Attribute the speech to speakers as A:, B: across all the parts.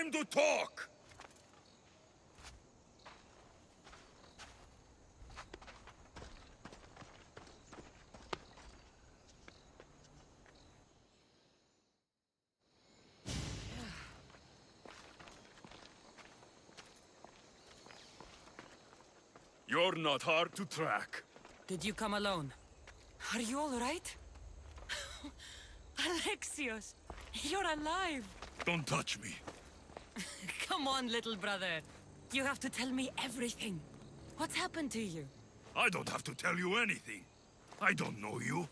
A: time to talk! You're not hard to track.
B: Did you come alone? Are you all right? Alexios, you're alive!
A: Don't touch me.
B: Come on, little brother. You have to tell me everything. What's happened to you?
A: I don't have to tell you anything. I don't know you.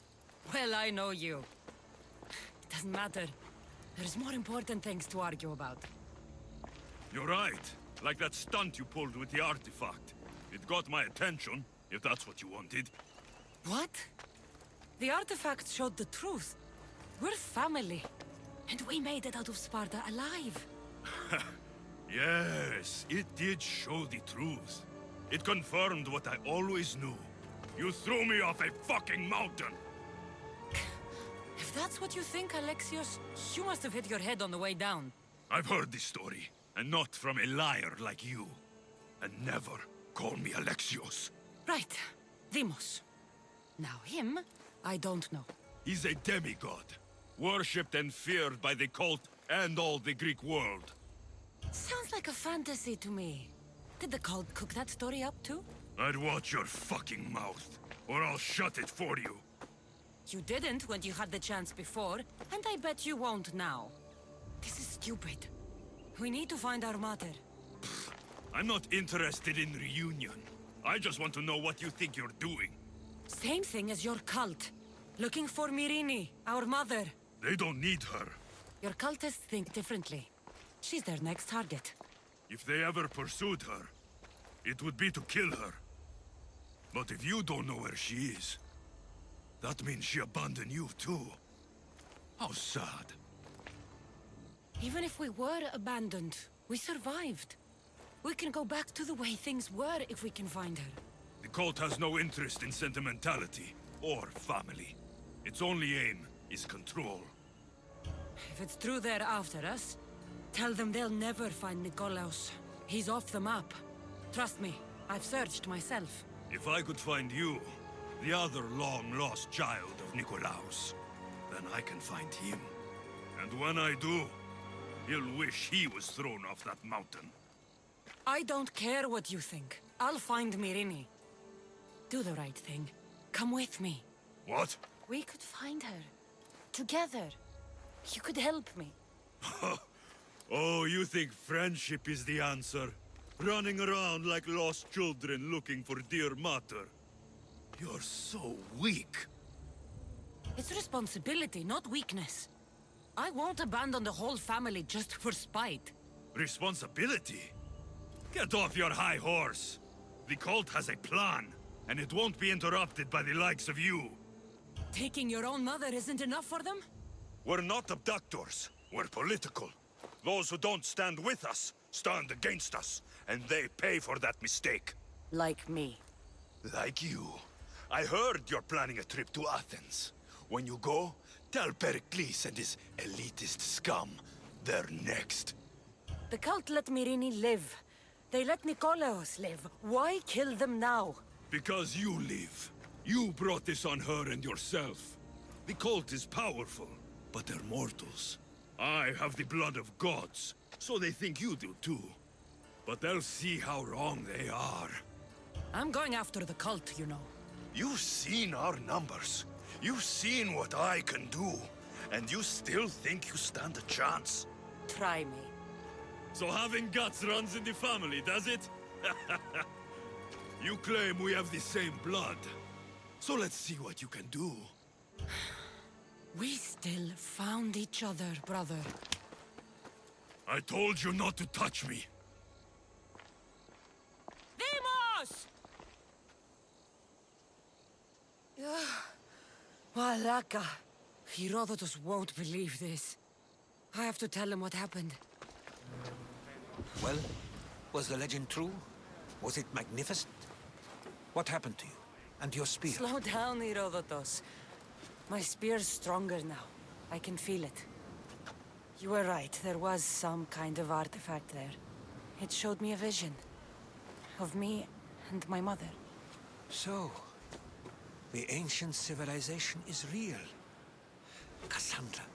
B: Well, I know you. It doesn't matter. There's more important things to argue about.
A: You're right. Like that stunt you pulled with the artifact. It got my attention, if that's what you wanted.
B: What? The artifact showed the truth. We're family. And we made it out of Sparta alive.
A: Yes, it did show the truth. It confirmed what I always knew. You threw me off a fucking mountain!
B: If that's what you think, Alexios, you must have hit your head on the way down.
A: I've heard this story, and not from a liar like you. And never call me Alexios.
B: Right. Demos. Now him, I don't know.
A: He's a demigod, worshipped and feared by the cult and all the Greek world.
B: Sounds like a fantasy to me. Did the cult cook that story up too?
A: I'd watch your fucking mouth, or I'll shut it for you.
B: You didn't when you had the chance before, and I bet you won't now. This is stupid. We need to find our mother.
A: I'm not interested in reunion. I just want to know what you think you're doing.
B: Same thing as your cult. Looking for Myrrine, our mother.
A: They don't need her.
B: Your cultists think differently. She's their next target.
A: If they ever pursued her, it would be to kill her. But if you don't know where she is, that means she abandoned you too. How sad.
B: Even if we were abandoned, we survived. We can go back to the way things were if we can find her.
A: The cult has no interest in sentimentality or family. Its only aim is control.
B: If it's true they're after us, tell them they'll never find Nikolaos. He's off the map. Trust me, I've searched myself.
A: If I could find you, the other long-lost child of Nikolaos, then I can find him. And when I do, he'll wish he was thrown off that mountain.
B: I don't care what you think. I'll find Myrrine. Do the right thing. Come with me.
A: What?
B: We could find her. Together. You could help me.
A: Oh, you think friendship is the answer? Running around like lost children looking for dear mother. You're so weak.
B: It's responsibility, not weakness. I won't abandon the whole family just for spite.
A: Responsibility? Get off your high horse. The cult has a plan, and it won't be interrupted by the likes of you.
B: Taking your own mother isn't enough for them?
A: We're not abductors. We're political. Those who don't stand with us stand against us, and they pay for that mistake.
B: Like me.
A: Like you. I heard you're planning a trip to Athens. When you go, tell Pericles and his elitist scum they're next.
B: The cult let Myrrine live. They let Nikolaos live. Why kill them now?
A: Because you live. You brought this on her and yourself. The cult is powerful, but they're mortals. I have the blood of gods, so they think you do too. But they'll see how wrong they are.
B: I'm going after the cult, you know.
A: You've seen our numbers. You've seen what I can do. And you still think you stand a chance?
B: Try me.
A: So having guts runs in the family, does it? You claim we have the same blood. So let's see what you can do.
B: We still found each other, brother.
A: I told you not to touch me.
B: Demos! Malaka. Herodotus won't believe this. I have to tell him what happened.
C: Well, was the legend true? Was it magnificent? What happened to you? And your spear?
B: Slow down, Herodotus. My spear's stronger now. I can feel it. You were right. There was some kind of artifact there. It showed me a vision. Of me and my mother.
C: So, the ancient civilization is real. Kassandra,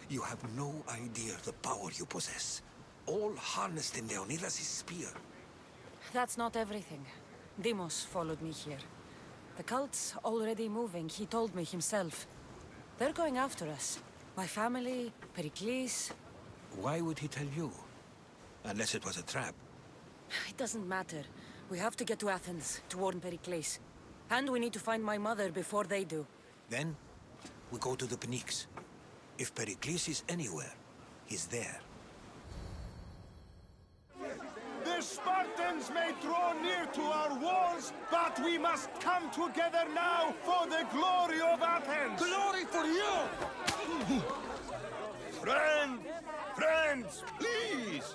C: you have no idea the power you possess. All harnessed in Leonidas' spear.
B: That's not everything. Deimos followed me here. The cult's already moving, he told me himself. They're going after us. My family, Pericles.
C: Why would he tell you? Unless it was a trap.
B: It doesn't matter. We have to get to Athens, to warn Pericles. And we need to find my mother before they do.
C: Then, we go to the Pnyx. If Pericles is anywhere, he's there.
D: The Spartans may draw near to our walls, but we must come together now for the glory of Athens!
C: Glory for you!
A: Friends, please!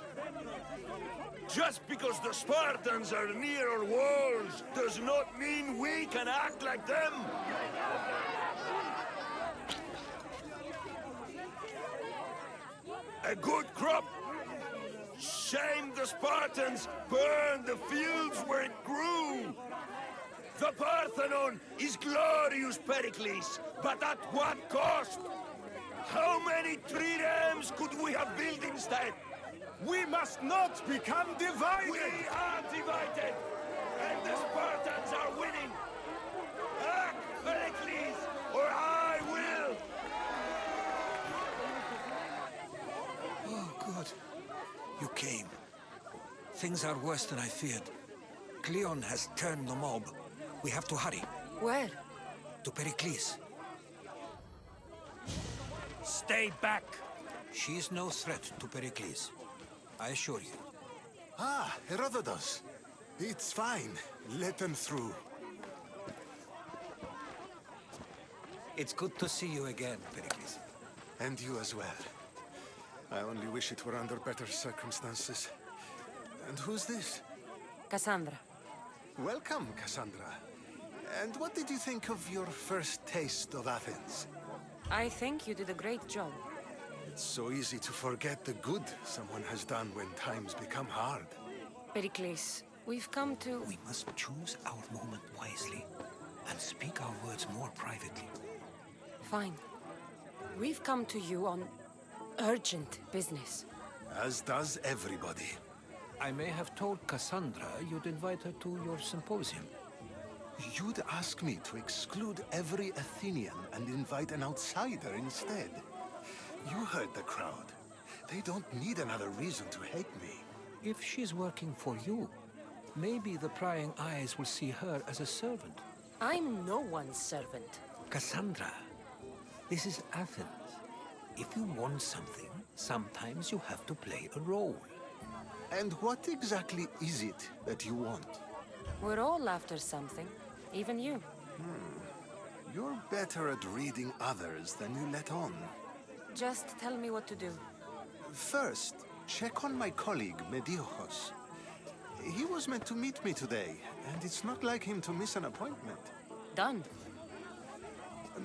A: Just because the Spartans are near our walls does not mean we can act like them! A good crop! Shame the Spartans burned the fields where it grew! The Parthenon is glorious, Pericles, but at what cost? How many triremes could we have built instead?
D: We must not become divided!
A: We are divided, and the Spartans are winning! Act, Pericles, or I will!
C: Oh, good. You came. Things are worse than I feared. Cleon has turned the mob. We have to hurry.
B: Where?
C: To Pericles.
A: Stay back!
C: She's no threat to Pericles. I assure you.
D: Ah, Herodotus. It's fine. Let them through.
C: It's good to see you again, Pericles.
D: And you as well. I only wish it were under better circumstances. And who's this?
B: Kassandra.
D: Welcome, Kassandra. And what did you think of your first taste of Athens?
B: I think you did a great job.
D: It's so easy to forget the good someone has done when times become hard.
B: Pericles, we've come to...
C: We must choose our moment wisely and speak our words more privately.
B: Fine. We've come to you on urgent business.
D: As does everybody.
C: I may have told Kassandra you'd invite her to your symposium.
D: You'd ask me to exclude every Athenian and invite an outsider instead. You heard the crowd. They don't need another reason to hate me.
C: If she's working for you, maybe the prying eyes will see her as a servant.
B: I'm no one's servant.
C: Kassandra, this is Athens. If you want something, sometimes you have to play a role.
D: And what exactly is it that you want?
B: We're all after something. Even you.
D: You're better at reading others than you let on.
B: Just tell me what to do.
D: First, check on my colleague, Mediochos. He was meant to meet me today, and it's not like him to miss an appointment.
B: Done.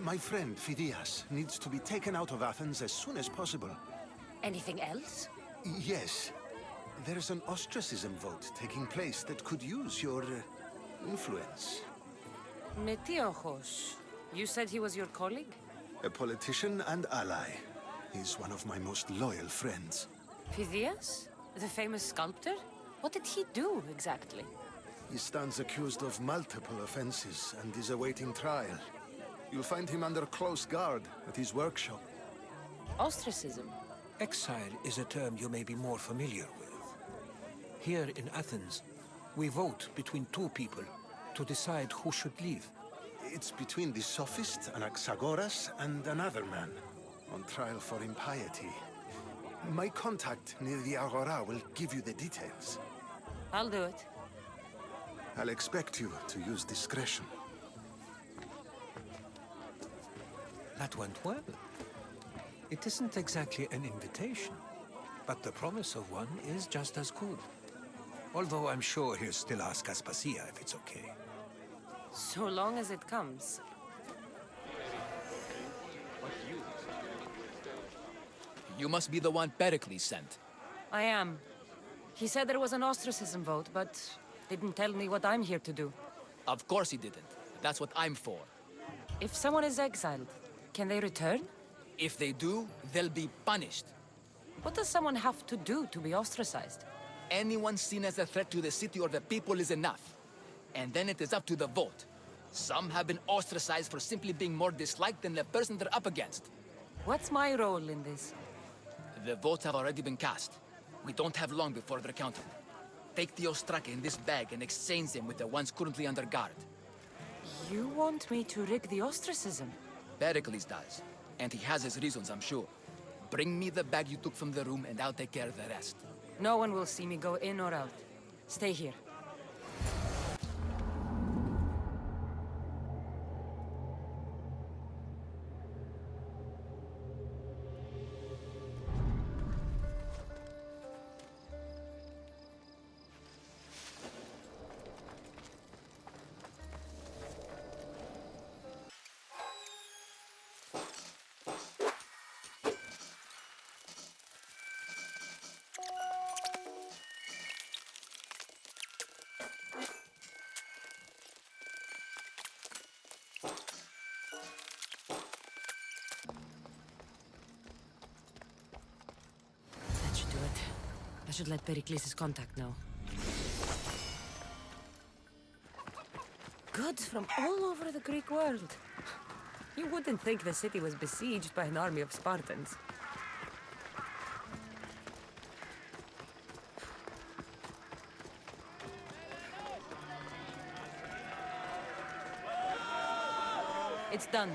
D: My friend, Phidias, needs to be taken out of Athens as soon as possible.
B: Anything else?
D: Yes. There's an ostracism vote taking place that could use your influence.
B: Metiochos. You said he was your colleague?
D: A politician and ally. He's one of my most loyal friends.
B: Phidias? The famous sculptor? What did he do, exactly?
D: He stands accused of multiple offenses and is awaiting trial. You'll find him under close guard at his workshop.
B: Ostracism?
C: Exile is a term you may be more familiar with. Here in Athens, we vote between two people to decide who should leave.
D: It's between the sophist Anaxagoras and another man, on trial for impiety. My contact near the Agora will give you the details.
B: I'll do it.
D: I'll expect you to use discretion.
C: That went well. It isn't exactly an invitation, but the promise of one is just as good. Although I'm sure he'll still ask Aspasia if it's okay.
B: So long as it comes.
E: You must be the one Pericles sent.
B: I am. He said there was an ostracism vote, but didn't tell me what I'm here to do.
E: Of course he didn't. That's what I'm for.
B: If someone is exiled, can they return?
E: If they do, they'll be punished.
B: What does someone have to do to be ostracized?
E: Anyone seen as a threat to the city or the people is enough. And then it is up to the vote. Some have been ostracized for simply being more disliked than the person they're up against.
B: What's my role in this?
E: The votes have already been cast. We don't have long before they're counted. Take the Ostraka in this bag and exchange them with the ones currently under guard.
B: You want me to rig the ostracism?
E: Pericles does. And he has his reasons, I'm sure. Bring me the bag you took from the room and I'll take care of the rest.
B: No one will see me go in or out. Stay here. That should do it. I should let Pericles' contact know. Goods from all over the Greek world. You wouldn't think the city was besieged by an army of Spartans. It's done.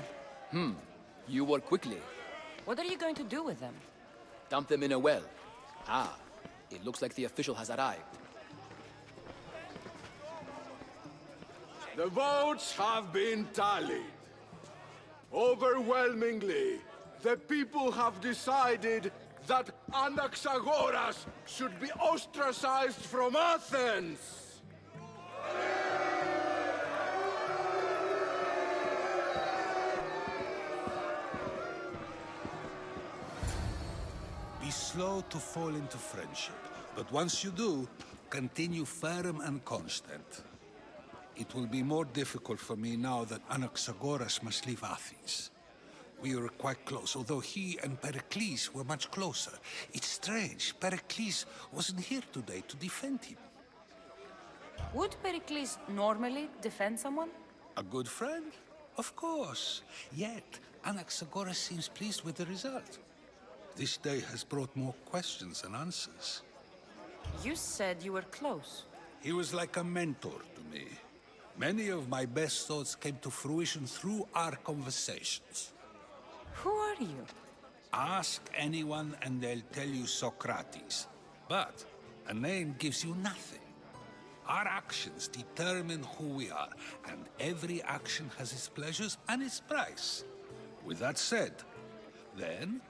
E: You work quickly.
B: What are you going to do with them?
E: Dump them in a well. Ah, it looks like the official has arrived.
F: The votes have been tallied. Overwhelmingly, the people have decided that Anaxagoras should be ostracized from Athens!
C: Be slow to fall into friendship, but once you do, continue firm and constant. It will be more difficult for me now that Anaxagoras must leave Athens. We were quite close, although he and Pericles were much closer. It's strange, Pericles wasn't here today to defend him.
B: Would Pericles normally defend someone?
C: A good friend? Of course. Yet, Anaxagoras seems pleased with the result. This day has brought more questions than answers.
B: You said you were close.
C: He was like a mentor to me. Many of my best thoughts came to fruition through our conversations.
B: Who are you?
C: Ask anyone and they'll tell you Socrates. But a name gives you nothing. Our actions determine who we are, and every action has its pleasures and its price. With that said, then,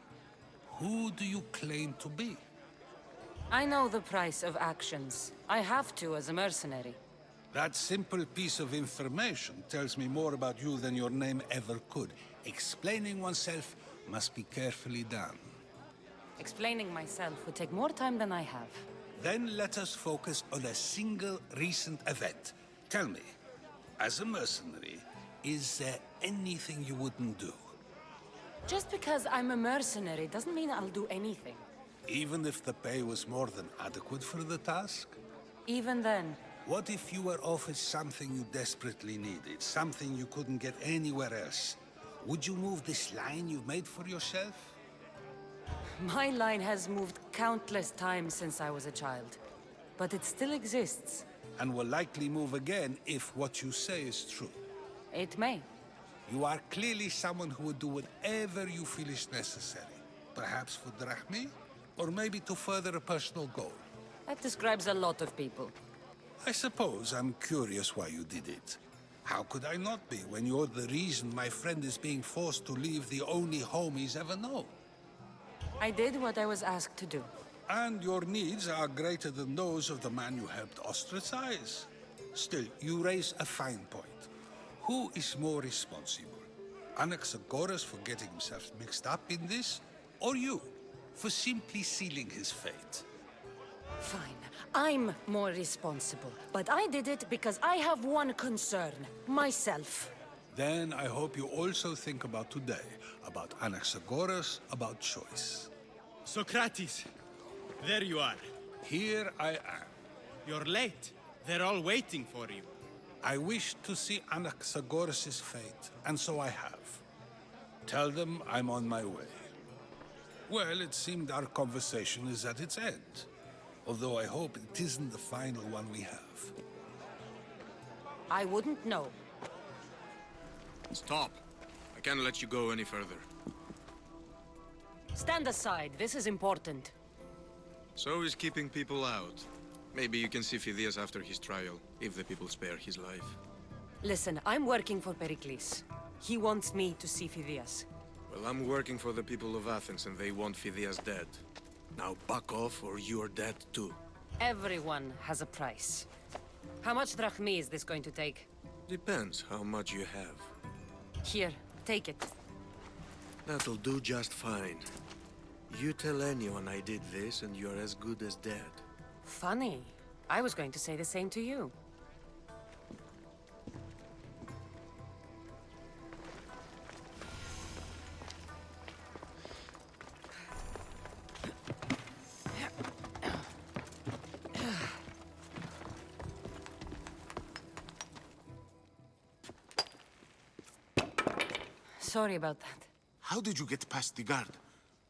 C: who do you claim to be?
B: I know the price of actions. I have to as a mercenary.
C: That simple piece of information tells me more about you than your name ever could. Explaining oneself must be carefully done.
B: Explaining myself would take more time than I have.
C: Then let us focus on a single recent event. Tell me, as a mercenary, is there anything you wouldn't do?
B: Just because I'm a mercenary doesn't mean I'll do anything.
C: Even if the pay was more than adequate for the task?
B: Even then,
C: What if you were offered something you desperately needed, something you couldn't get anywhere else? Would you move this line you've made for yourself?
B: my line has moved countless times since I was a child. But it still exists.
C: And will likely move again if what you say is true.
B: It may.
C: You are clearly someone who would do whatever you feel is necessary. Perhaps for drachmae, or maybe to further a personal goal.
B: That describes a lot of people.
C: I suppose I'm curious why you did it. How could I not be when you're the reason my friend is being forced to leave the only home he's ever known?
B: I did what I was asked to do.
C: And your needs are greater than those of the man you helped ostracize. Still, you raise a fine point. Who is more responsible? Anaxagoras for getting himself mixed up in this, or you? for simply sealing his fate.
B: Fine. I'm more responsible. But I did it because I have one concern. Myself.
C: Then I hope you also think about today, about Anaxagoras, about choice.
G: Socrates, there you are.
C: Here I am.
G: You're late. They're all waiting for you.
C: I wish to see Anaxagoras' fate, and so I have. Tell them I'm on my way. Well, it seemed our conversation is at its end. Although I hope it isn't the final one we have.
B: I wouldn't know.
H: Stop. I can't let you go any further.
B: Stand aside. This is important.
H: So is keeping people out. Maybe you can see Phidias after his trial, if the people spare his life.
B: Listen, I'm working for Pericles. He wants me to see Phidias.
H: Well, I'm working for the people of Athens, and they want Phidias dead. Now back off, or you're dead too.
B: Everyone has a price. How much drachmi is this going to take?
H: Depends how much you have.
B: Here, take it.
H: That'll do just fine. You tell anyone I did this, and you're as good as dead.
B: Funny. I was going to say the same to you. Sorry about that.
I: How did you get past the guard?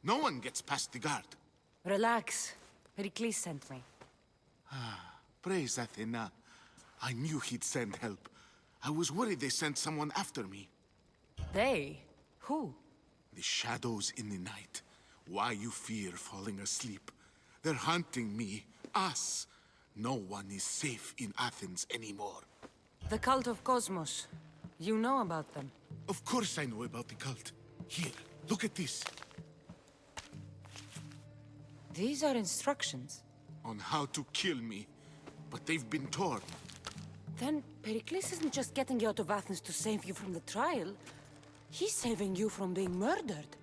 I: No one gets past the guard.
B: Relax. Pericles sent me.
I: Praise Athena. I knew he'd send help. I was worried they sent someone after me.
B: They? Who?
I: The shadows in the night. Why you fear falling asleep. They're hunting me. Us. No one is safe in Athens anymore.
B: The Cult of Kosmos. You know about them.
I: Of course I know about the cult. Here, look at this.
B: These are instructions.
I: On how to kill me. But they've been torn.
B: Then Pericles isn't just getting you out of Athens to save you from the trial. He's saving you from being murdered.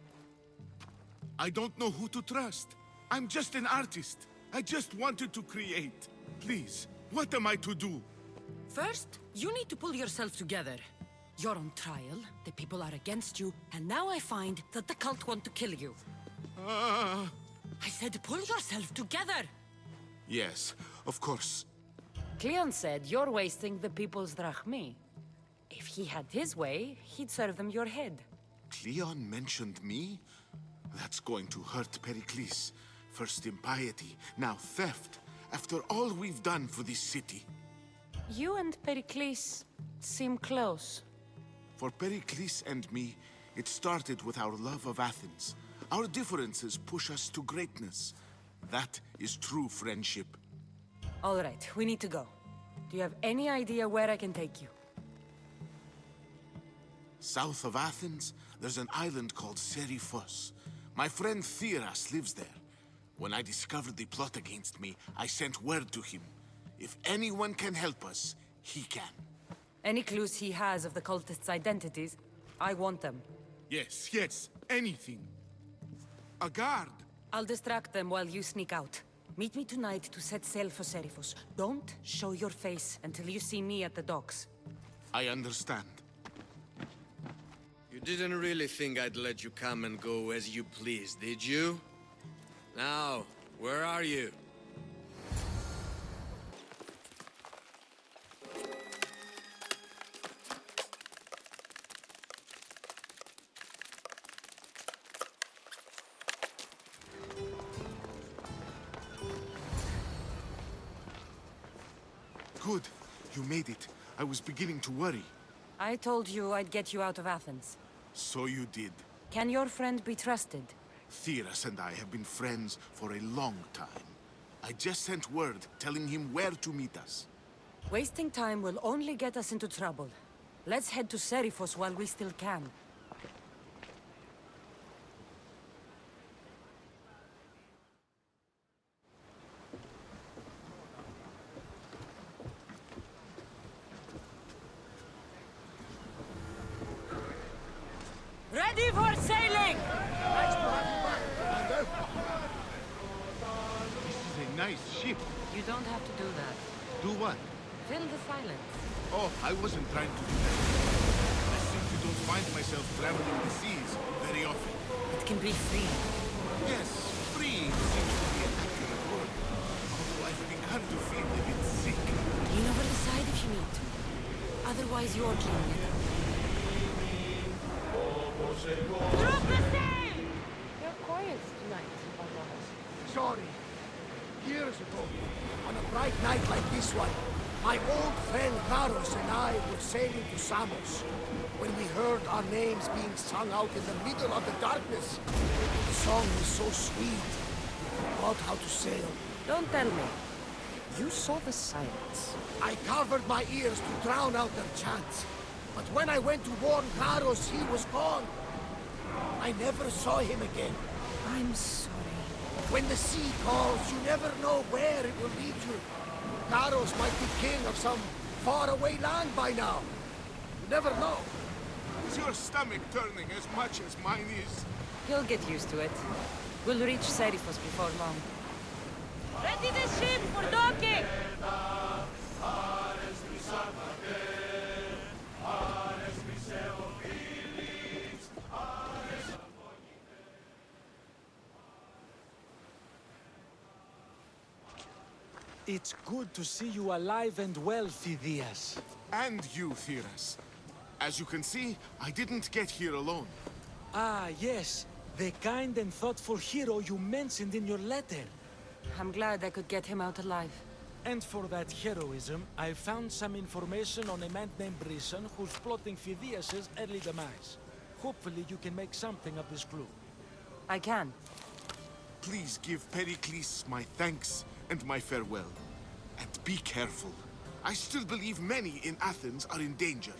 I: I don't know who to trust. I'm just an artist. I just wanted to create. Please, what am I to do?
B: First, you need to pull yourself together. You're on trial, the people are against you, and now I find that the cult want to kill you. I said pull yourself together!
I: Yes, of course.
B: Cleon said you're wasting the people's drachmi. If he had his way, he'd serve them your head.
I: Cleon mentioned me? That's going to hurt Pericles. First impiety, now theft. After all we've done for this city.
B: You and Pericles seem close.
I: For Pericles and me, it started with our love of Athens. Our differences push us to greatness. That is true friendship.
B: All right, we need to go. Do you have any idea where I can take you?
I: South of Athens, there's an island called Seriphos. My friend Theras lives there. When I discovered the plot against me, I sent word to him. If anyone can help us, he can.
B: Any clues he has of the cultists' identities? I want them.
I: Yes, yes, anything. A guard.
B: I'll distract them while you sneak out. Meet me tonight to set sail for Seriphos. Don't show your face until you see me at the docks.
I: I understand.
H: You didn't really think I'd let you come and go as you please, did you? Now, where are you?
I: Good. You made it. I was beginning to worry.
B: I told you I'd get you out of Athens.
I: So you did.
B: Can your friend be trusted?
I: Theras and I have been friends for a long time. I just sent word telling him where to meet us.
B: Wasting time will only get us into trouble. Let's head to Seriphos while we still can. Ready for sailing!
I: ship.
B: You don't have to do that.
I: Do what?
B: Fill the silence.
I: Oh, I wasn't trying to do that. I simply don't find myself traveling the seas very often.
B: It can be free.
I: Yes, free seems to be an accurate word. Although I've begun to feel a bit sick.
B: Lean over the side if you need to. Otherwise, you're cleaning it up. Drop the sail!
J: You're quiet tonight, Barnabas.
K: Sorry. Years ago, on a bright night like this one, my old friend Karos and I were sailing to Samos when we heard our names being sung out in the middle of the darkness. The song was so sweet, we forgot how to sail.
B: Don't tell me. You saw the silence.
K: I covered my ears to drown out their chants. But when I went to warn Karos, he was gone. I never saw him again.
B: I'm sorry.
K: When the sea calls, you never know where it will lead you. Karos might be king of some faraway land by now. You never know.
I: Is your stomach turning as much as mine is?
B: You'll get used to it. We'll reach Serifos before long. Ready the ship for docking!
L: It's good to see you alive and well, Phidias.
I: And you, Theras. As you can see, I didn't get here alone.
L: Ah, yes. The kind and thoughtful hero you mentioned in your letter.
B: I'm glad I could get him out alive.
L: And for that heroism, I found some information on a man named Brisson who's plotting Phidias' early demise. Hopefully you can make something of this clue.
B: I can.
I: Please give Pericles my thanks and my farewell. And be careful. I still believe many in Athens are in danger.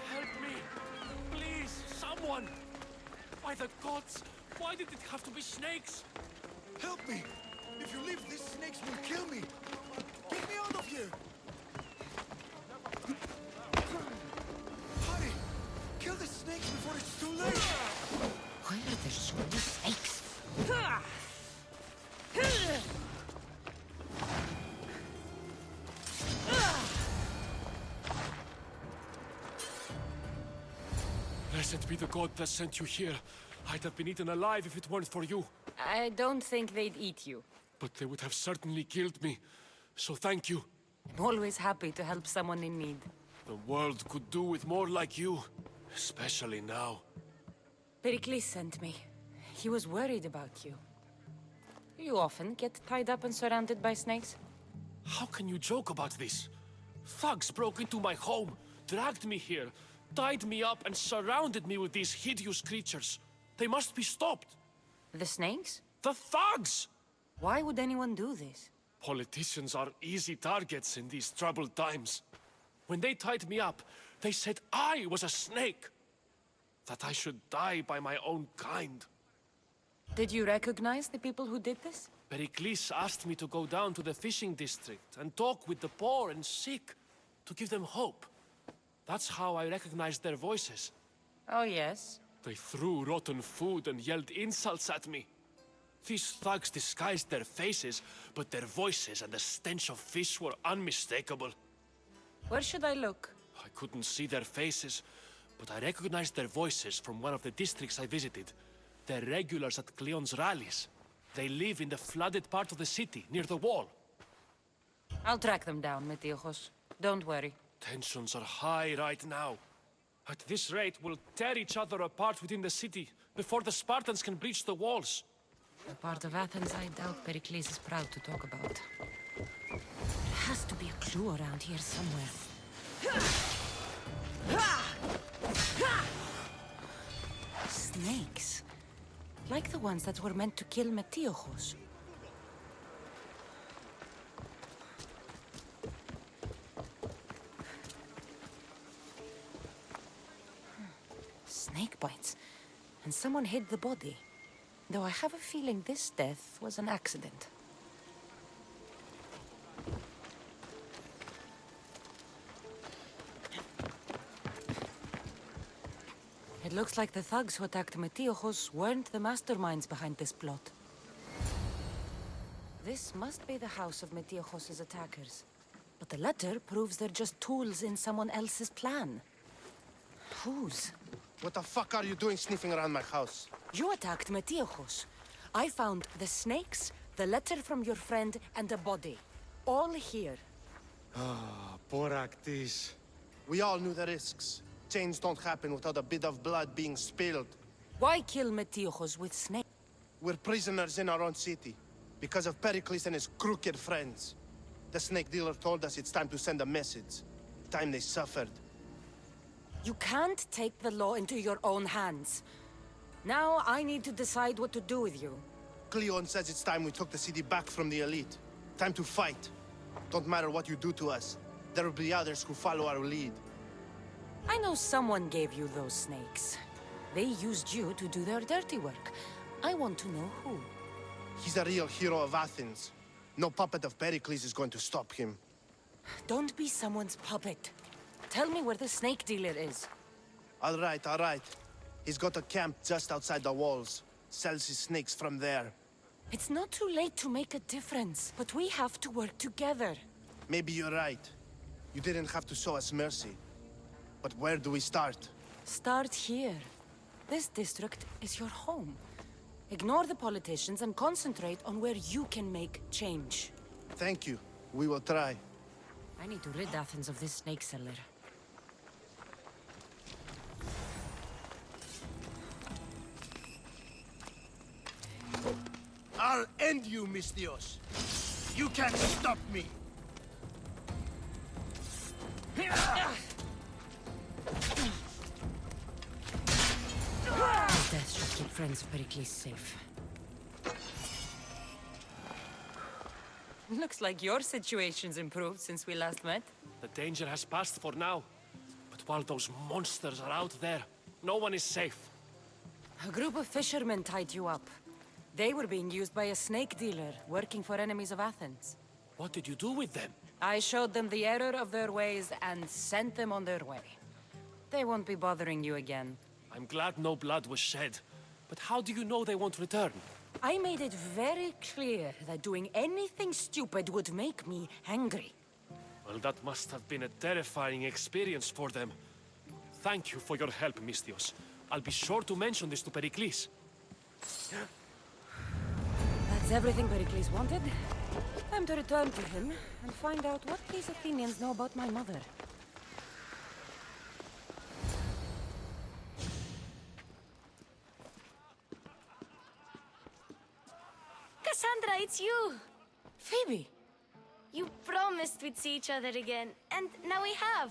L: Help me! Please, someone! By the gods, why did it have to be snakes?
C: Help me! If you leave, these snakes will kill me! Get me out of here! Hurry! Kill the snakes before it's too late!
B: Why are there so many snakes?
L: Blessed be the god that sent you here. I'd have been eaten alive if it weren't for you.
B: I don't think they'd eat you.
L: But they would have certainly killed me. So thank you.
B: I'm always happy to help someone in need.
L: The world could do with more like you. Especially now.
B: Pericles sent me. He was worried about you. You often get tied up and surrounded by snakes?
L: How can you joke about this? Thugs broke into my home, dragged me here, tied me up and surrounded me with these hideous creatures. They must be stopped.
B: The snakes?
L: The thugs!
B: Why would anyone do this?
L: Politicians are easy targets in these troubled times. When they tied me up, they said I was a snake. That I should die by my own kind.
B: Did you recognize the people who did this?
L: Pericles asked me to go down to the fishing district and talk with the poor and sick, to give them hope. That's how I recognized their voices.
B: Oh, yes?
L: They threw rotten food and yelled insults at me. These thugs disguised their faces, but their voices and the stench of fish were unmistakable.
B: Where should I look?
L: I couldn't see their faces, but I recognized their voices from one of the districts I visited. They're regulars at Cleon's rallies. They live in the flooded part of the city, near the wall.
B: I'll track them down, Metiochos. Don't worry.
L: Tensions are high right now. At this rate, we'll tear each other apart within the city, before the Spartans can breach the walls.
B: A part of Athens I doubt Pericles is proud to talk about. There has to be a clue around here somewhere. Snakes. Like the ones that were meant to kill Metiochos. Snake bites. And someone hid the body. Though I have a feeling this death was an accident. It looks like the thugs who attacked Metiochos weren't the masterminds behind this plot. This must be the house of Metiochos' attackers. But the letter proves they're just tools in someone else's plan. Whose?
M: What the fuck are you doing sniffing around my house?
B: You attacked Metiochos. I found the snakes, the letter from your friend, and a body. All here.
M: Ah, poor Actis. We all knew the risks. Change don't happen without a bit of blood being spilled.
B: Why kill Metiochos with snakes?
M: We're prisoners in our own city, because of Pericles and his crooked friends. The snake dealer told us it's time to send a message. Time they suffered.
B: You can't take the law into your own hands. Now I need to decide what to do with you.
M: Cleon says it's time we took the city back from the elite. Time to fight. Don't matter what you do to us. There will be others who follow our lead.
B: I know someone gave you those snakes. They used you to do their dirty work. I want to know who.
M: He's a real hero of Athens. No puppet of Pericles is going to stop him.
B: Don't be someone's puppet. Tell me where the snake dealer is.
M: All right. He's got a camp just outside the walls. Sells his snakes from there.
B: It's not too late to make a difference, but we have to work together.
M: Maybe you're right. You didn't have to show us mercy. But where do we start?
B: Start here. This district is your home. Ignore the politicians and concentrate on where you can make change.
M: Thank you. We will try.
B: I need to rid Athens of this snake seller.
K: I'll end you, Mystios. You can't stop me.
B: Death should keep friends of Pericles safe. Looks like your situation's improved since we last met.
L: The danger has passed for now. But while those monsters are out there, no one is safe.
B: A group of fishermen tied you up. They were being used by a snake dealer, working for enemies of Athens.
L: What did you do with them?
B: I showed them the error of their ways and sent them on their way. They won't be bothering you again.
L: I'm glad no blood was shed. But how do you know they won't return?
B: I made it very clear that doing anything stupid would make me angry.
L: Well, that must have been a terrifying experience for them. Thank you for your help, Mystios. I'll be sure to mention this to Pericles.
B: That's everything Pericles wanted. Time to return to him and find out what these Athenians know about my mother.
N: Kassandra, it's you!
B: Phoebe!
N: You promised we'd see each other again, and now we have.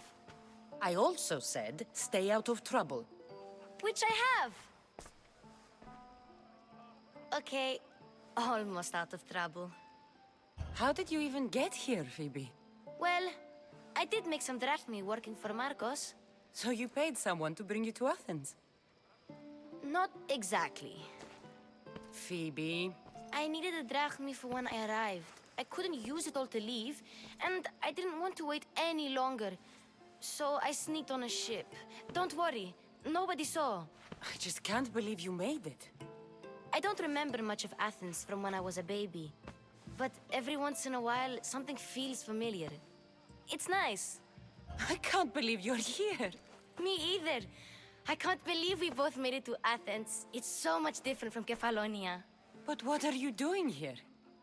B: I also said, stay out of trouble.
N: Which I have. Okay, almost out of trouble.
B: How did you even get here, Phoebe?
N: Well, I did make some drachmi working for Marcos.
B: So you paid someone to bring you to Athens?
N: Not exactly.
B: Phoebe...
N: I needed a drachmi for when I arrived. I couldn't use it all to leave, and I didn't want to wait any longer. So I sneaked on a ship. Don't worry, nobody saw.
B: I just can't believe you made it.
N: I don't remember much of Athens from when I was a baby. But every once in a while, something feels familiar. It's nice.
B: I can't believe you're here.
N: Me either. I can't believe we both made it to Athens. It's so much different from Kefalonia.
B: But what are you doing here?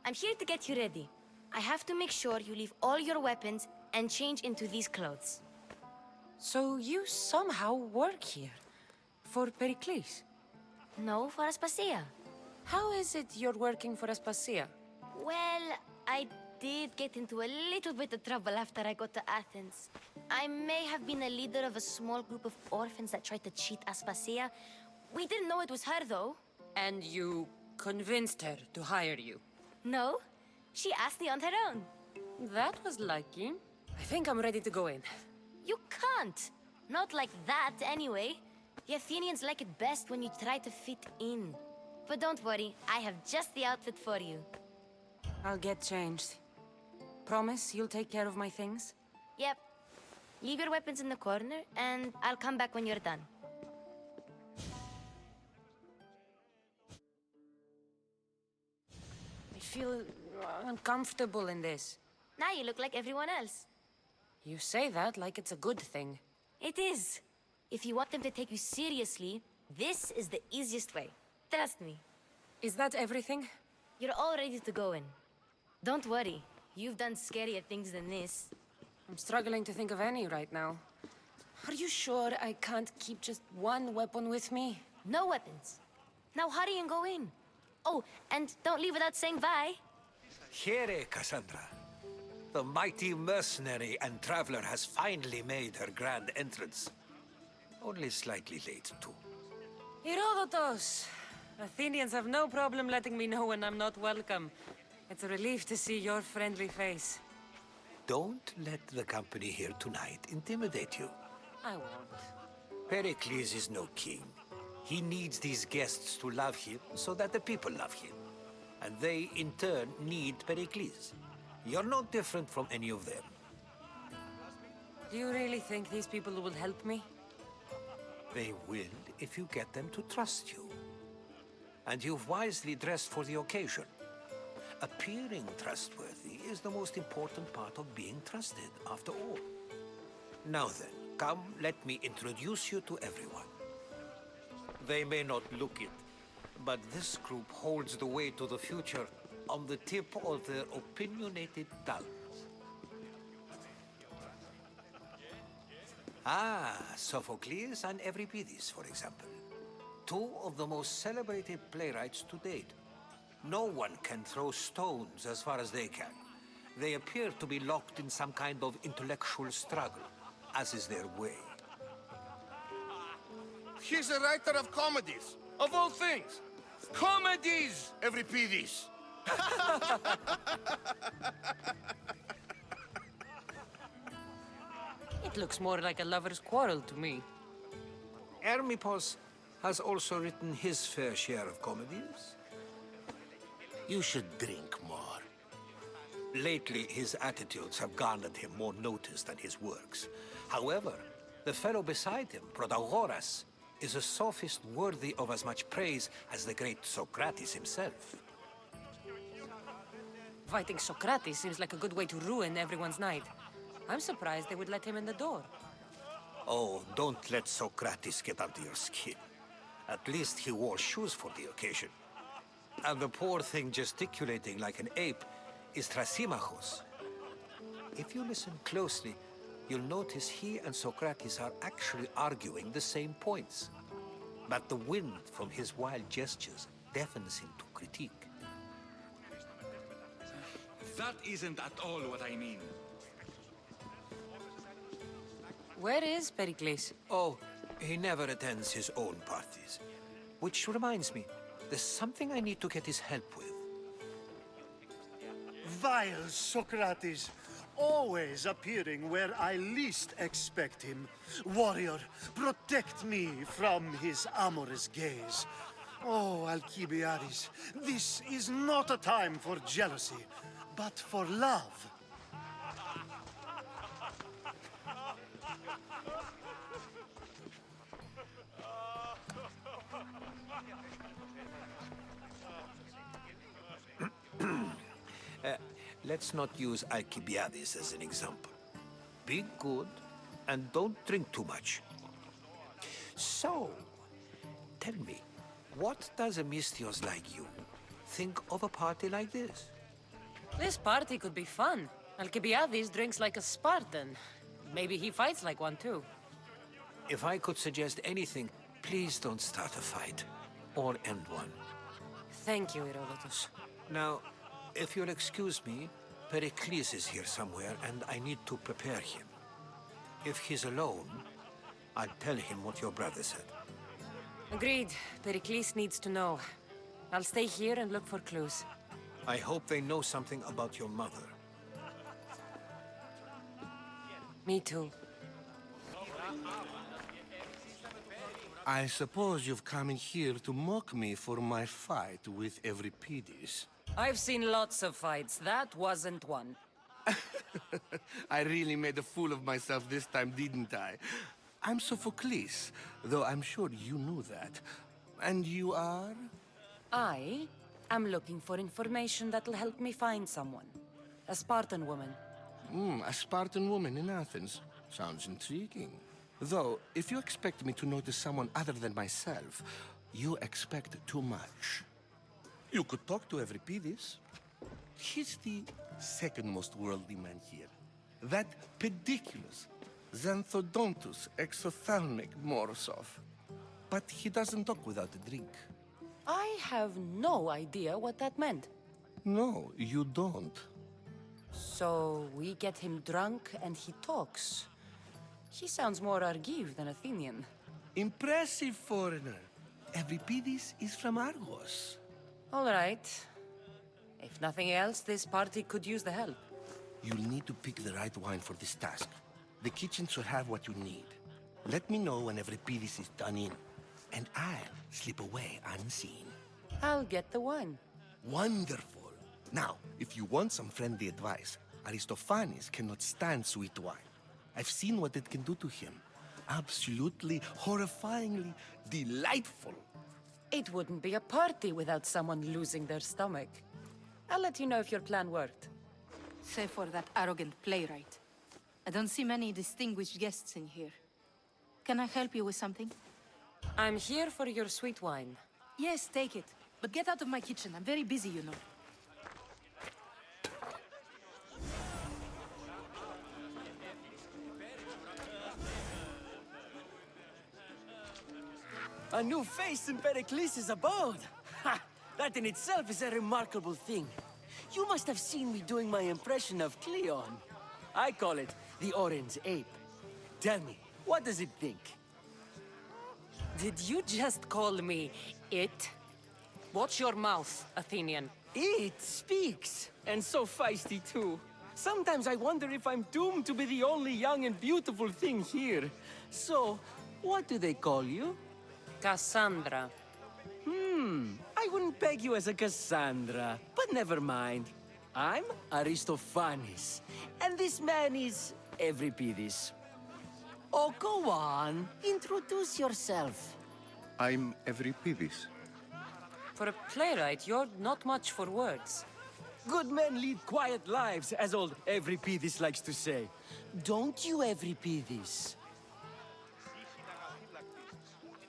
N: I'm here to get you ready. I have to make sure you leave all your weapons and change into these clothes.
B: So you somehow work here? For Pericles?
N: No, for Aspasia.
B: How is it you're working for Aspasia?
N: Well, I did get into a little bit of trouble after I got to Athens. I may have been a leader of a small group of orphans that tried to cheat Aspasia. We didn't know it was her, though.
B: And you convinced her to hire you?
N: No, she asked me on her own.
B: That was lucky. I think I'm ready to go in.
N: You can't. Not like that, anyway. The Athenians like it best when you try to fit in. But don't worry, I have just the outfit for you.
B: I'll get changed. Promise you'll take care of my things?
N: Yep. Leave your weapons in the corner, and I'll come back when you're done.
B: feel uncomfortable in this.
N: Now you look like everyone else.
B: You say that like it's a good thing.
N: It is. If you want them to take you seriously, this is the easiest way. Trust me.
B: Is that everything?
N: You're all ready to go in. Don't worry. You've done scarier things than this.
B: I'm struggling to think of any right now. Are you sure I can't keep just one weapon with me?
N: No weapons. Now hurry and go in. Oh, and don't leave without saying bye.
C: Here, Cassandra. The mighty mercenary and traveler has finally made her grand entrance. Only slightly late, too.
B: Herodotus! Athenians have no problem letting me know when I'm not welcome. It's a relief to see your friendly face.
C: Don't let the company here tonight intimidate you.
B: I won't.
C: Pericles is no king. He needs these guests to love him so that the people love him. And they, in turn, need Pericles. You're no different from any of them.
B: Do you really think these people will help me?
C: They will if you get them to trust you. And you've wisely dressed for the occasion. Appearing trustworthy is the most important part of being trusted, after all. Now then, come, let me introduce you to everyone. They may not look it, but this group holds the way to the future on the tip of their opinionated tongues. Ah, Sophocles and Euripides, for example. Two of the most celebrated playwrights to date. No one can throw stones as far as they can. They appear to be locked in some kind of intellectual struggle, as is their way.
F: He's a writer of comedies, of all things. Comedies, Euripides.
B: It looks more like a lover's quarrel to me.
C: Hermippos has also written his fair share of comedies.
I: You should drink more.
C: Lately, his attitudes have garnered him more notice than his works. However, the fellow beside him, Protagoras, is a sophist worthy of as much praise as the great Socrates himself.
B: Fighting Socrates seems like a good way to ruin everyone's night. I'm surprised they would let him in the door.
C: Oh, don't let Socrates get under your skin. At least he wore shoes for the occasion. And the poor thing gesticulating like an ape is Thrasymachos. If you listen closely, you'll notice he and Socrates are actually arguing the same points. But the wind from his wild gestures deafens him to critique.
O: That isn't at all what I mean.
B: Where is Pericles?
C: Oh, he never attends his own parties. Which reminds me, there's something I need to get his help with.
P: Vile Socrates, always appearing where I least expect him. Warrior, protect me from his amorous gaze. Oh, Alcibiades, this is not a time for jealousy, but for love.
C: Let's not use Alcibiades as an example. Be good, and don't drink too much. So, tell me, what does a Misthios like you think of a party like this?
B: This party could be fun. Alcibiades drinks like a Spartan. Maybe he fights like one too.
C: If I could suggest anything, please don't start a fight, or end one.
B: Thank you, Herodotus.
C: Now, if you'll excuse me, Pericles is here somewhere, and I need to prepare him. If he's alone, I'll tell him what your brother said.
B: Agreed. Pericles needs to know. I'll stay here and look for clues.
C: I hope they know something about your mother.
B: Me too.
F: I suppose you've come in here to mock me for my fight with Euripides.
B: I've seen lots of fights. That wasn't one.
F: I really made a fool of myself this time, didn't I? I'm Sophocles, though I'm sure you knew that. And you are?
B: I I'm looking for information that'll help me find someone. A Spartan woman.
F: A Spartan woman in Athens. Sounds intriguing. Though, if you expect me to notice someone other than myself, you expect too much. You could talk to Euripides. He's the second most worldly man here. That pediculous Xanthodontus exophthalmic Morsov. But he doesn't talk without a drink.
B: I have no idea what that meant.
F: No, you don't.
B: So we get him drunk and he talks. He sounds more Argive than Athenian.
F: Impressive foreigner. Euripides is from Argos.
B: All right. If nothing else, this party could use the help.
F: You'll need to pick the right wine for this task. The kitchen should have what you need. Let me know when Euripides is done in, and I'll slip away unseen.
B: I'll get the wine.
F: Wonderful. Now, if you want some friendly advice, Aristophanes cannot stand sweet wine. I've seen what it can do to him. Absolutely, horrifyingly delightful.
B: It wouldn't be a party without someone losing their stomach. I'll let you know if your plan worked.
Q: Save for that arrogant playwright. I don't see many distinguished guests in here. Can I help you with something?
B: I'm here for your sweet wine.
Q: Yes, take it. But get out of my kitchen. I'm very busy, you know.
R: A new face in Pericles' abode! Ha! That in itself is a remarkable thing. You must have seen me doing my impression of Cleon. I call it the Orange Ape. Tell me, what does it think?
B: Did you just call me it? Watch your mouth, Athenian.
R: It speaks, and so feisty too. Sometimes I wonder if I'm doomed to be the only young and beautiful thing here. So, what do they call you?
B: Kassandra.
R: I wouldn't peg you as a Cassandra, but never mind. I'm Aristophanes, and this man is Euripides. Oh, go on. Introduce yourself.
D: I'm Euripides.
B: For a playwright, you're not much for words.
R: Good men lead quiet lives, as old Euripides likes to say. Don't you, Euripides?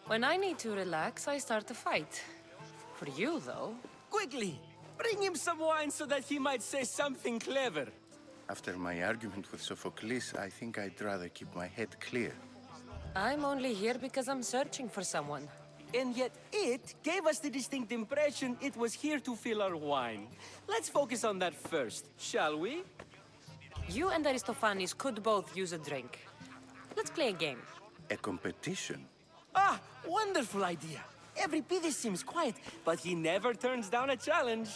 B: When I need to relax, I start a fight. For you, though...
R: Quickly! Bring him some wine so that he might say something clever.
D: After my argument with Sophocles, I think I'd rather keep my head clear.
B: I'm only here because I'm searching for someone.
R: And yet it gave us the distinct impression it was here to fill our wine. Let's focus on that first, shall we?
B: You and Aristophanes could both use a drink. Let's play a game.
D: A competition?
R: Ah, wonderful idea. Euripides seems quiet, but he never turns down a challenge.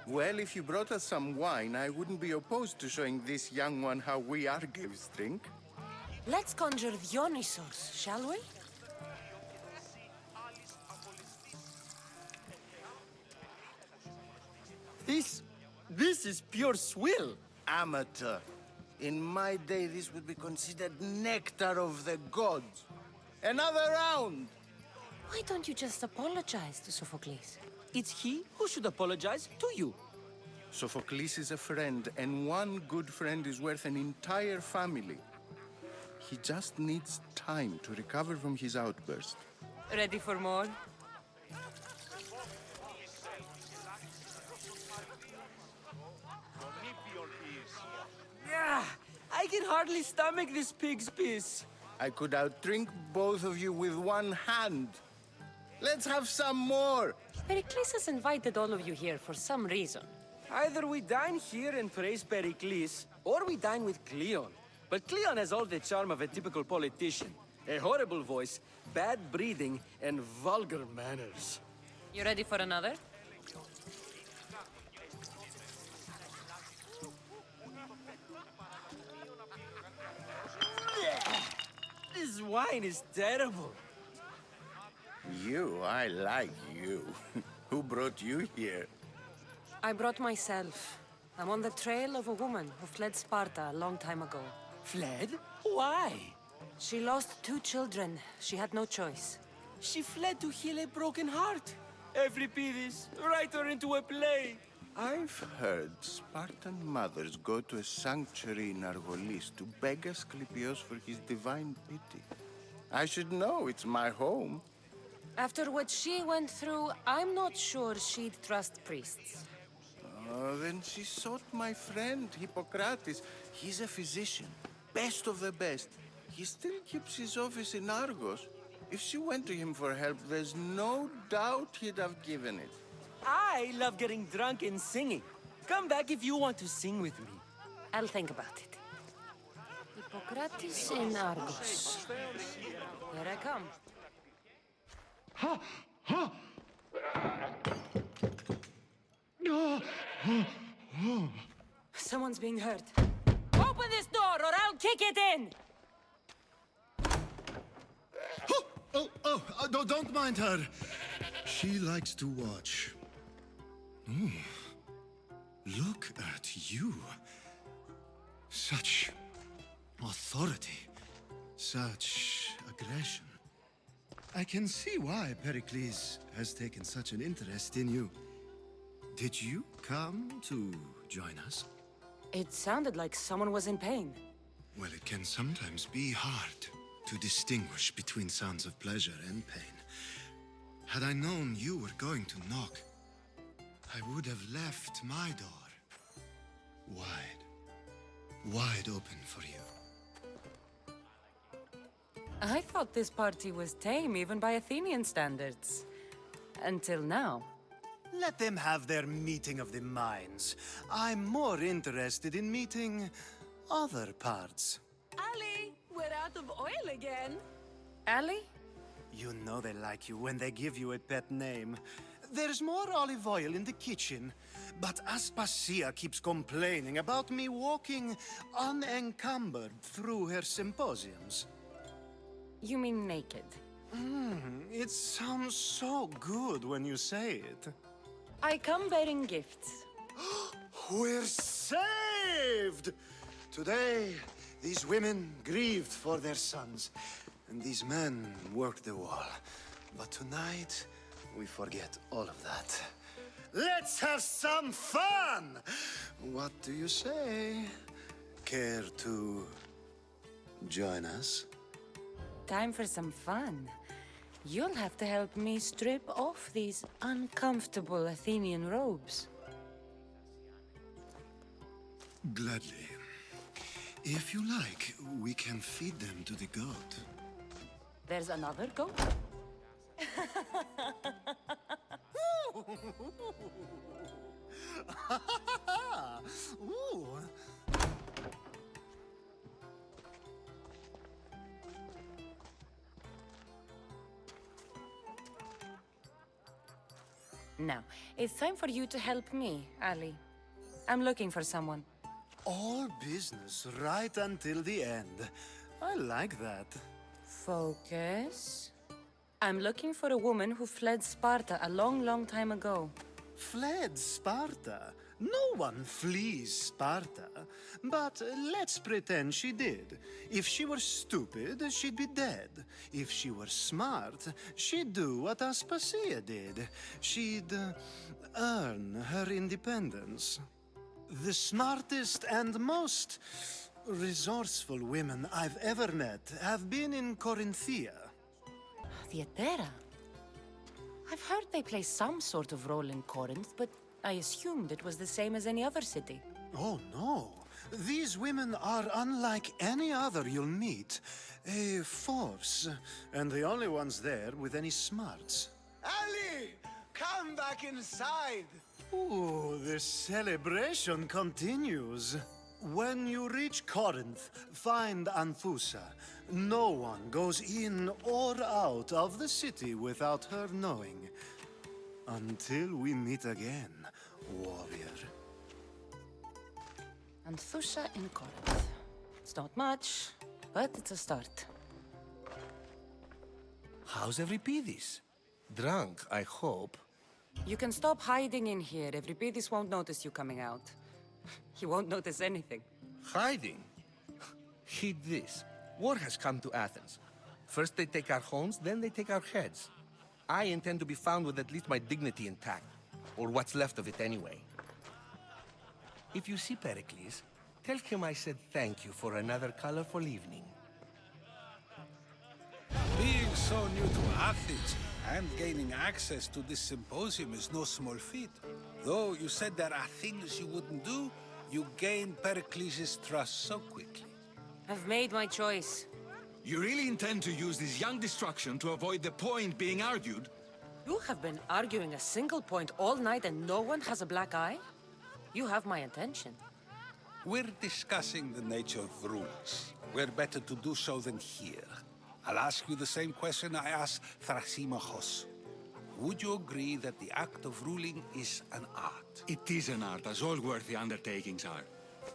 D: Well, if you brought us some wine, I wouldn't be opposed to showing this young one how we Argives drink.
B: Let's conjure Dionysos, shall we?
R: This is pure swill.
S: Amateur. In my day, this would be considered nectar of the gods. Another round!
B: Why don't you just apologize to Sophocles?
R: It's he who should apologize to you.
D: Sophocles is a friend, and one good friend is worth an entire family. He just needs time to recover from his outburst.
B: Ready for more?
R: Yeah, I can hardly stomach this pig's piss.
S: I could outdrink both of you with one hand. Let's have some more.
B: Pericles has invited all of you here for some reason.
R: Either we dine here and praise Pericles, or we dine with Cleon. But Cleon has all the charm of a typical politician. A horrible voice, bad breeding, and vulgar manners.
B: You ready for another?
R: This wine is terrible.
S: I like you. Who brought you here?
B: I brought myself. I'm on the trail of a woman who fled Sparta a long time ago.
R: Fled? Why?
B: She lost 2 children. She had no choice.
R: She fled to heal a broken heart. Euripidis, write her into a play.
S: I've heard Spartan mothers go to a sanctuary in Argolis to beg Asclepios for his divine pity. I should know, it's my home.
B: After what she went through, I'm not sure she'd trust priests.
S: Oh, then she sought my friend, Hippocrates. He's a physician, best of the best. He still keeps his office in Argos. If she went to him for help, there's no doubt he'd have given it.
R: I love getting drunk and singing. Come back if you want to sing with me.
B: I'll think about it. Hippocrates in Argos. Here I come.
P: Ha! Ha!
B: Someone's being hurt. Open this door or I'll kick it in!
A: Don't mind her. She likes to watch. Ooh. Look at you. Such authority. Such aggression. I can see why Pericles has taken such an interest in you. Did you come to join us?
B: It sounded like someone was in pain.
A: Well, it can sometimes be hard to distinguish between sounds of pleasure and pain. Had I known you were going to knock, I would have left my door wide open for you.
B: I thought this party was tame even by Athenian standards. Until now.
P: Let them have their meeting of the minds. I'm more interested in meeting other parts.
Q: Ali, we're out of oil again.
B: Ali?
P: You know they like you when they give you a pet name. There's more olive oil in the kitchen, but Aspasia keeps complaining about me walking unencumbered through her symposiums.
B: You mean naked?
P: It sounds so good when you say it.
B: I come bearing gifts.
P: We're saved! Today, these women grieved for their sons, and these men worked the wall. But tonight, we forget all of that. Let's have some fun! What do you say? Care to join us?
B: Time for some fun. You'll have to help me strip off these uncomfortable Athenian robes.
A: Gladly. If you like, we can feed them to the goat.
B: There's another goat?
P: Ooh.
B: Now, it's time for you to help me, Ali. I'm looking for someone.
P: All business right until the end. I like that.
B: Focus. I'm looking for a woman who fled Sparta a long time ago.
P: Fled Sparta? No one flees Sparta. But let's pretend she did. If she were stupid, she'd be dead. If she were smart, she'd do what Aspasia did. She'd earn her independence. The smartest and most resourceful women I've ever met have been in Corinthia.
B: Theatera? I've heard they play some sort of role in Corinth, but I assumed it was the same as any other city.
P: Oh, no. These women are unlike any other you'll meet. A force, and the only ones there with any smarts.
S: Ali! Come back inside!
P: Ooh, the celebration continues. When you reach Corinth, find Anthusa. No one goes in or out of the city without her knowing. Until we meet again, warrior.
B: Anthusa in Corinth. It's not much, but it's a start.
F: How's Euripidis? Drunk, I hope.
B: You can stop hiding in here. Euripidis won't notice you coming out. He won't notice anything.
F: Hiding? Heed this. War has come to Athens. First they take our homes, then they take our heads. I intend to be found with at least my dignity intact, or what's left of it anyway. If you see Pericles, tell him I said thank you for another colorful evening.
T: Being so new to Athens and gaining access to this symposium is no small feat. Though you said there are things you wouldn't do, you gained Pericles' trust so quickly.
B: I've made my choice.
O: You really intend to use this young destruction to avoid the point being argued?
B: You have been arguing a single point all night and no one has a black eye? You have my attention.
T: We're discussing the nature of rulers. We're better to do so than here. I'll ask you the same question I asked Thrasymachos. Would you agree that the act of ruling is an art?
O: It is an art, as all worthy undertakings are.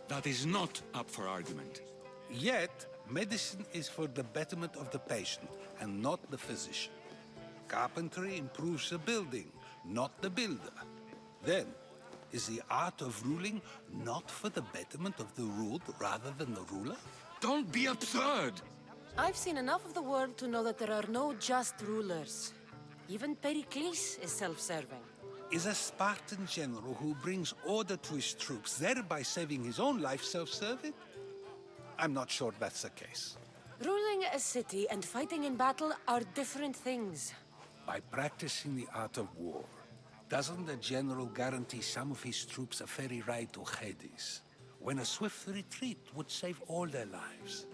O: That is not up for argument.
T: Yet, medicine is for the betterment of the patient, and not the physician. Carpentry improves the building, not the builder. Then, is the art of ruling not for the betterment of the ruled rather than the ruler?
O: Don't be absurd!
B: I've seen enough of the world to know that there are no just rulers. Even Pericles is self-serving.
T: Is a Spartan general who brings order to his troops, thereby saving his own life, self-serving? I'm not sure that's the case.
B: Ruling a city and fighting in battle are different things.
T: By practicing the art of war, doesn't the general guarantee some of his troops a ferry ride to Hades, when a swift retreat would save all their lives?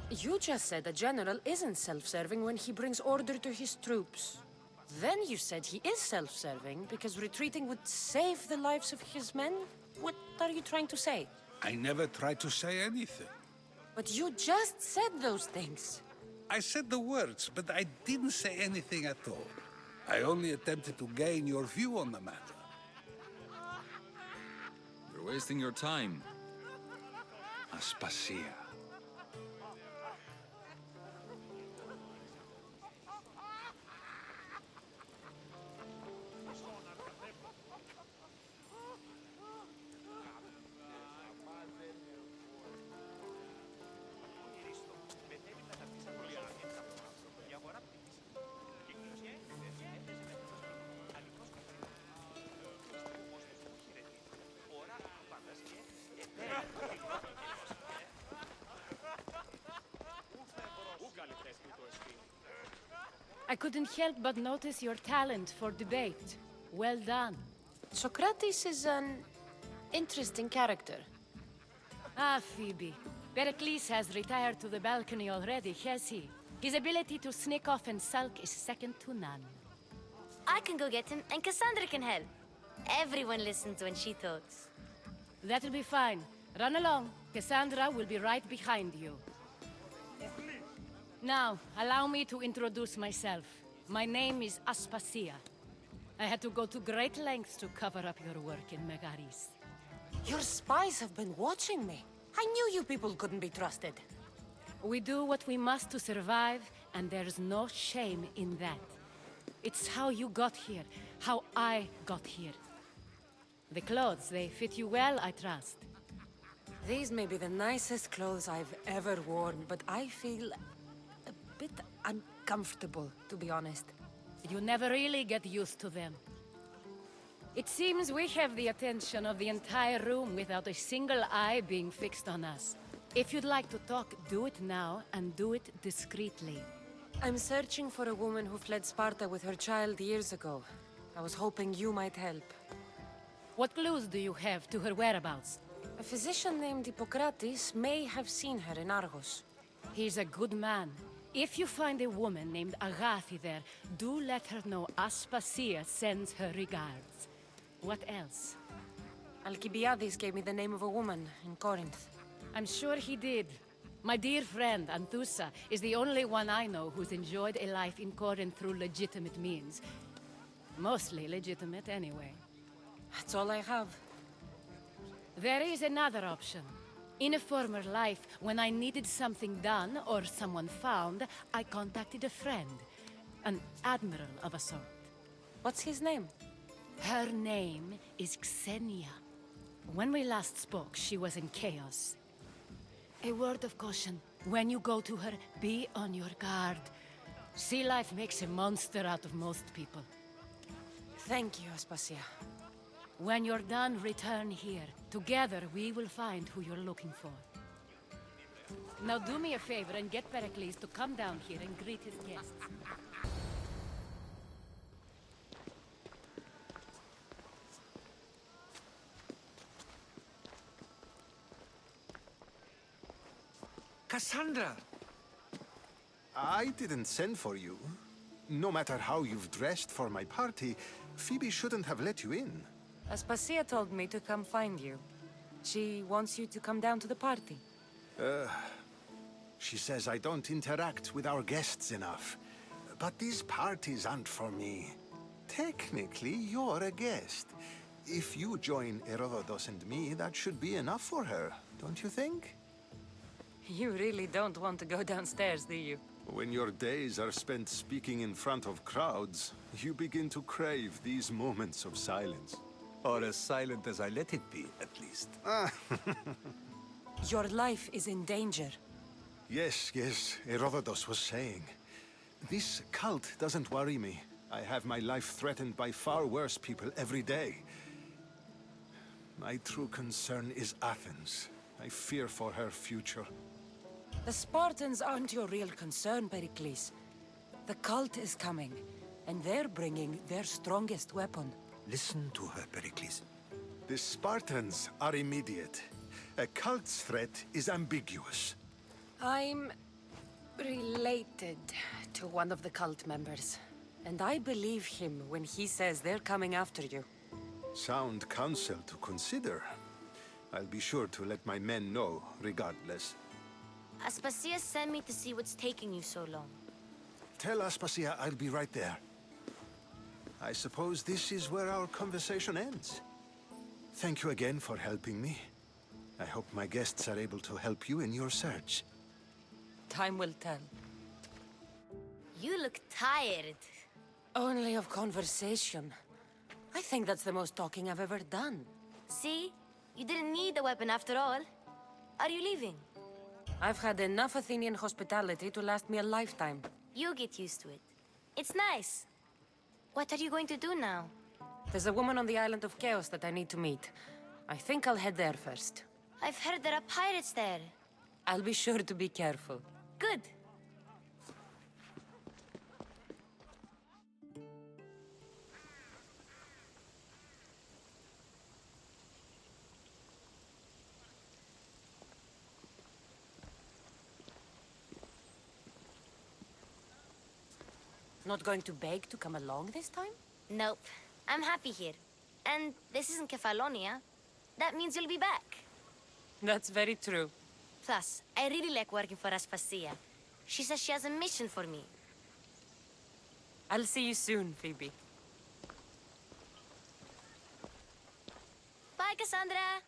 B: You just said a general isn't self-serving when he brings order to his troops. Then you said he is self-serving because retreating would save the lives of his men? What are you trying to say?
T: I never tried to say anything.
B: But you just said those things.
T: I said the words, but I didn't say anything at all. I only attempted to gain your view on the matter.
O: You're wasting your time.
T: Aspasia.
U: I couldn't help but notice your talent for debate. Well done.
B: Socrates is an interesting character.
U: Ah, Phoebe. Pericles has retired to the balcony already, has he? His ability to sneak off and sulk is second to none.
N: I can go get him, and Kassandra can help. Everyone listens when she talks.
U: That'll be fine. Run along. Kassandra will be right behind you. Now, allow me to introduce myself. My name is Aspasia. I had to go to great lengths to cover up your work in Megaris.
B: Your spies have been watching me. I knew you people couldn't be trusted.
U: We do what we must to survive, and there's no shame in that. It's how you got here, how I got here. The clothes, they fit you well, I trust.
B: These may be the nicest clothes I've ever worn, but I feel a bit uncomfortable, to be honest.
U: You never really get used to them. It seems we have the attention of the entire room without a single eye being fixed on us. If you'd like to talk, do it now, and do it discreetly.
B: I'm searching for a woman who fled Sparta with her child years ago. I was hoping you might help.
U: What clues do you have to her whereabouts?
B: A physician named Hippocrates may have seen her in Argos.
U: He's a good man. If you find a woman named Agathi there, do let her know Aspasia sends her regards. What else?
B: Alcibiades gave me the name of a woman in Corinth.
U: I'm sure he did. My dear friend, Anthusa, is the only one I know who's enjoyed a life in Corinth through legitimate means. Mostly legitimate, anyway.
B: That's all I have.
U: There is another option. In a former life, when I needed something done or someone found, I contacted a friend. An admiral of a sort.
B: What's his name?
U: Her name is Xenia. When we last spoke, she was in chaos. A word of caution. When you go to her, be on your guard. Sea life makes a monster out of most people.
B: Thank you, Aspasia.
U: When you're done, return here. Together, we will find who you're looking for. Now do me a favor and get Pericles to come down here and greet his guests.
C: Kassandra!
D: I didn't send for you. No matter how you've dressed for my party, Phoebe shouldn't have let you in.
B: Aspasia told me to come find you. She wants you to come down to the party.
D: She says I don't interact with our guests enough. But these parties aren't for me. Technically, you're a guest. If you join Herodotus and me, that should be enough for her, don't you think?
B: You really don't want to go downstairs, do you?
D: When your days are spent speaking in front of crowds, you begin to crave these moments of silence.
C: Or as silent as I let it be, at least.
B: Your life is in danger.
D: Yes, Herodotus was saying. This cult doesn't worry me. I have my life threatened by far worse people every day. My true concern is Athens. I fear for her future.
B: The Spartans aren't your real concern, Pericles. The cult is coming, and they're bringing their strongest weapon.
C: Listen to her, Pericles.
D: The Spartans are immediate. A cult's threat is ambiguous.
B: I'm related to one of the cult members, and I believe him when he says they're coming after you.
D: Sound counsel to consider. I'll be sure to let my men know, regardless.
N: Aspasia sent me to see what's taking you so long.
D: Tell Aspasia I'll be right there. I suppose this is where our conversation ends. Thank you again for helping me. I hope my guests are able to help you in your search.
B: Time will tell.
N: You look tired.
B: Only of conversation. I think that's the most talking I've ever done.
N: See? You didn't need the weapon after all. Are you leaving?
B: I've had enough Athenian hospitality to last me a lifetime.
N: You get used to it. It's nice. What are you going to do now?
B: There's a woman on the island of Chaos that I need to meet. I think I'll head there first.
N: I've heard there are pirates there.
B: I'll be sure to be careful.
N: Good.
B: Not going to beg to come along this time?
N: Nope. I'm happy here. And this isn't Kefalonia. That means you'll be back.
B: That's very true.
N: Plus, I really like working for Aspasia. She says she has a mission for me.
B: I'll see you soon, Phoebe.
N: Bye, Kassandra!